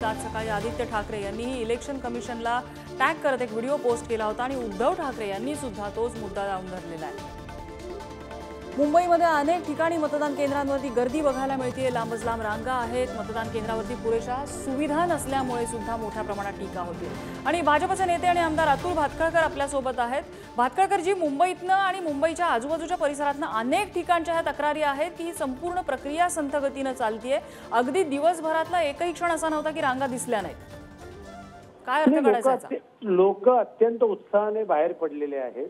आज सकाळी आदित्य ठाकरे यांनीही इलेक्शन कमिशनला टॅग करत एक व्हिडिओ पोस्ट केला होता आणि उद्धव ठाकरे यांनी सुद्धा तोच मुद्दा लावून धरलेला आहे। मुंबईमध्ये अनेक ठिकाणी मतदान केंद्रांवरती गर्दी बघायला मिळते। लांबच लांब रांगा आहेत। मतदान केंद्रावरती पुरेशा सुविधा नसल्यामुळे सुद्धा मोठ्या प्रमाणात टीका होते। आणि भाजपचे नेते आणि आमदार अतुल भातखळकर आपल्या सोबत आहेत। भातखळकरजी, मुंबईतनं आणि मुंबईच्या आजूबाजूच्या परिसरातनं अनेक ठिकाणच्या ह्या तक्रारी आहेत की ही संपूर्ण प्रक्रिया संथ गतीने चालतीये। अगदी दिवसभरातला एकही क्षण असा नव्हता की रांगा दिसल्या नाहीत। काय अर्थ काढायचा याचा? लोक अत्यंत उत्साहाने बाहेर पडलेले आहेत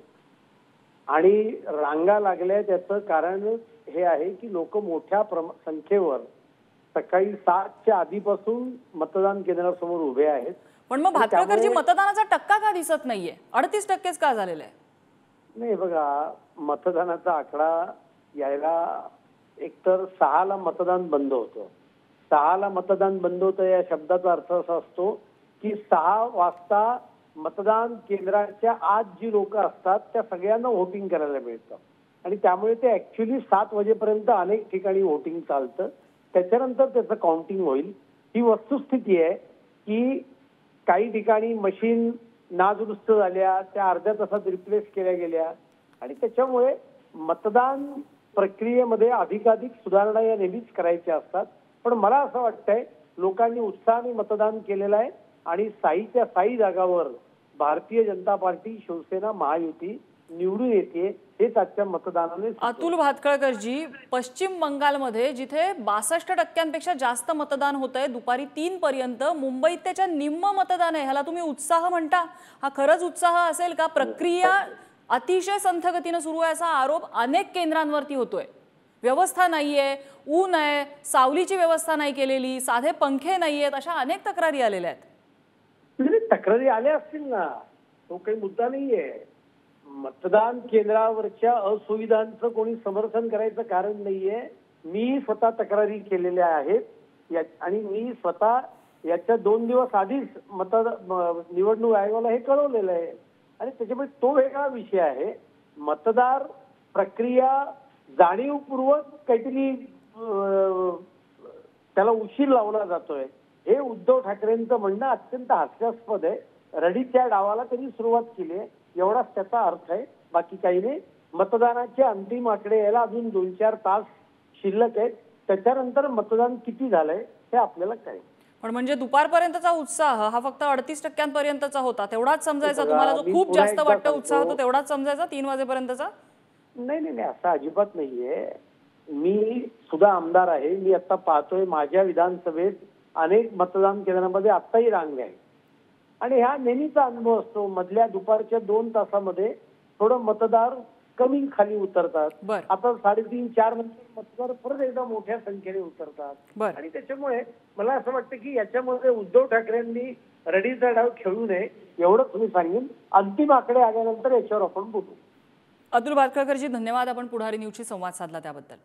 आणि रांगा लागल्या त्याचं कारण हे आहे की लोक मोठ्या संख्येवर सकाळी 7च्या आधीपासून मतदान केंद्रासमोर उभे आहेत। पण मग भातखळकरजी, मतदानाचा टक्का का दिसत नाहीये? 38%च का झालेला आहे? नाही बघा, मतदानाचा आकडा यायला एकतर 6ला मतदान बंद होतं। 6ला मतदान बंद होतं या शब्दाचा अर्थ असा असतो की 6 वाजता मतदान केंद्राच्या आत जी लोक असतात त्या सगळ्यांना व्होटिंग करायला मिळतं आणि त्यामुळे ते ऍक्च्युली 7 वाजेपर्यंत अनेक ठिकाणी व्होटिंग चालतं। त्याच्यानंतर त्याचं काउंटिंग होईल। ही वस्तुस्थिती आहे की काही ठिकाणी मशीन नादुरुस्त झाल्या, त्या अर्ध्या तासात रिप्लेस केल्या गेल्या आणि त्याच्यामुळे मतदान प्रक्रियेमध्ये अधिकाधिक सुधारणा या नेहमीच करायच्या असतात। पण मला असं वाटतंय लोकांनी उत्साहाने मतदान केलेलं आहे आणि 6च्या 6 जागावर भारतीय जनता पार्टी, शिवसेना, महायुती निवडून येते हेच आजच्या मतदानाने। अतुल भातखळकरजी, पश्चिम बंगालमध्ये जिथे 62%पेक्षा जास्त मतदान होतंय दुपारी 3 पर्यंत, मुंबईत त्याच्या निम्म मतदान आहे। ह्याला तुम्ही उत्साह म्हणता? हा खरंच उत्साह असेल का? प्रक्रिया अतिशय संथ गतीने सुरू आहे असा आरोप अनेक केंद्रांवरती होतोय। व्यवस्था नाहीये, ऊन आहे, सावलीची व्यवस्था नाही केलेली, साधे पंखे नाहीयेत, अशा अनेक तक्रारी आलेल्या आहेत। तक्रारी आल्या असतील ना, तो काही मुद्दा नाहीये। मतदान केंद्रावरच्या असुविधांचं कोणी समर्थन करायचं कारण नाहीये। मी स्वतः तक्रारी केलेल्या आहेत आणि मी स्वतः याच्या 2 दिवस आधीच निवडणूक आयोगाला हे कळवलेलं आहे आणि त्याच्यामुळे तो वेगळा विषय आहे। मतदार प्रक्रिया जाणीवपूर्वक काहीतरी त्याला उशीर लावला जातोय हे उद्धव ठाकरेंचं म्हणणं अत्यंत हास्यास्पद आहे। रडीच्या डावाला त्यांनी सुरुवात केली आहे एवढाच त्याचा अर्थ आहे, बाकी काही नाही। मतदानाचे अंतिम आकडे यायला अजून 2-4 तास शिल्लक आहेत, त्याच्यानंतर मतदान किती झालंय हे आपल्याला कळेल। पण म्हणजे दुपारपर्यंतचा उत्साह हा फक्त 38%पर्यंतचा होता, तेवढाच समजायचा? तुम्हाला जो खूप जास्त वाटतं उत्साह तो तेवढाच समजायचा 3 वाजेपर्यंतचा? नाही नाही नाही, असं अजिबात नाहीये। मी सुद्धा आमदार आहे। मी आता पाहतोय माझ्या विधानसभेत अनेक मतदान केंद्रांमध्ये आत्ताही रांग आहे आणि हा नेहमीचा अनुभव असतो। मधल्या दुपारच्या 2 तासामध्ये थोडं मतदार कमी खाली उतरतात। आता 3:30-4 नंतर मतदार परत एकदा मोठ्या संख्येने उतरतात आणि त्याच्यामुळे मला असं वाटतं की याच्यामध्ये उद्धव ठाकरेंनी रडीचा डाव खेळू नये एवढंच मी सांगेन। अंतिम आकडे आल्यानंतर याच्यावर आपण बोलू। अतुल भातखळकरजी, धन्यवाद। आपण पुढारी न्यूजशी संवाद साधला त्याबद्दल।